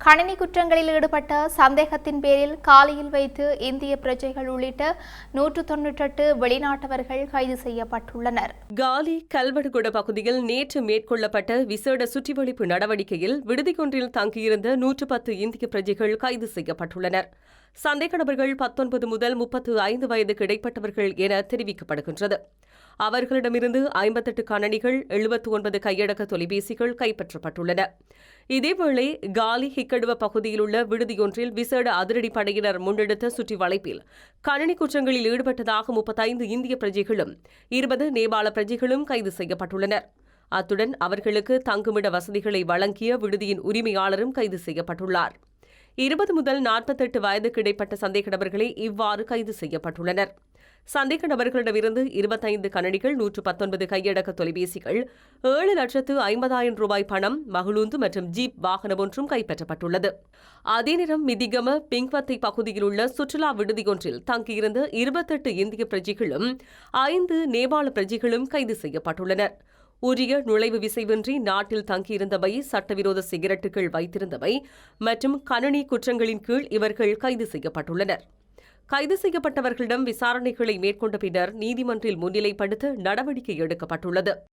கணினி குற்றங்களில் ஈடுபட்ட சந்தேகத்தின் பேரில் காலியில் வைத்து இந்திய பிரஜைகள் உள்ளிட்ட 198 வெளிநாட்டவர்கள் கைது செய்யப்பட்டுள்ளனர். காலி கல்வடுகுட பகுதியில் நேற்று மேற்கொள்ளப்பட்ட விசேட சுற்றிவளைப்பு நடவடிக்கையில் விடுதியொன்றில் தங்கியிருந்த 110 இந்திய பிரஜைகள் கைது செய்யப்பட்டுள்ளனர். சந்தேக நபர்கள் 19 முதல் 35 வயதுக்கு இடைப்பட்டவர்கள் என தெரிவிக்கப்படுகின்றது. அவர்களிடமிருந்து 58 கணனிகள், 79 கையடக்க தொலைபேசிகள் கைப்பற்றப்பட்டுள்ளன. இதேவேளை காலி ஹிக்கடுவ பகுதியில் உள்ள விடுதியொன்றில் விசேட அதிரடி படையினர் முன்னெடுத்த சுற்றி வளைப்பில் கணினி குற்றங்களில் ஈடுபட்டதாக 35 இந்திய பிரஜைகளும் 20 நேபாள பிரஜைகளும் கைது செய்யப்பட்டுள்ளனர். அத்துடன் அவர்களுக்கு தங்குமிட வசதிகளை வழங்கிய விடுதியின் உரிமையாளரும் கைது செய்யப்பட்டுள்ளார். 20 முதல் 48 வயதுக்கு இடைப்பட்ட சந்தேக நபர்களே இவ்வாறு கைது செய்யப்பட்டுள்ளனர். சந்தேக நபர்களிடமிருந்து 25 கணனிகள், 119 கையடக்க தொலைபேசிகள், 7,50,000 ரூபாய் பணம், மகளூந்து மற்றும் ஜீப் வாகனம் ஒன்றும் கைப்பற்றப்பட்டுள்ளது. அதேநேரம் மிதிகம பிங்வத்தை பகுதியில் உள்ள சுற்றுலா விடுதியொன்றில் தங்கியிருந்த 28 இந்திய பிரஜைகளும் 5 நேபாள பிரஜைகளும் கைது செய்யப்பட்டுள்ளனர். உரிய நுழைவு விசைவின்றி நாட்டில் தங்கியிருந்தவை, சட்டவிரோத சிகரெட்டுகள் வைத்திருந்தவை மற்றும் கணினி குற்றங்களின் கீழ் இவர்கள் கைது செய்யப்பட்டுள்ளனர். கைது செய்யப்பட்டவர்களிடம் விசாரணைகளை மேற்கொண்ட பின்னர் நீதிமன்றில் முன்னிலைப்படுத்த நடவடிக்கை எடுக்கப்பட்டுள்ளது.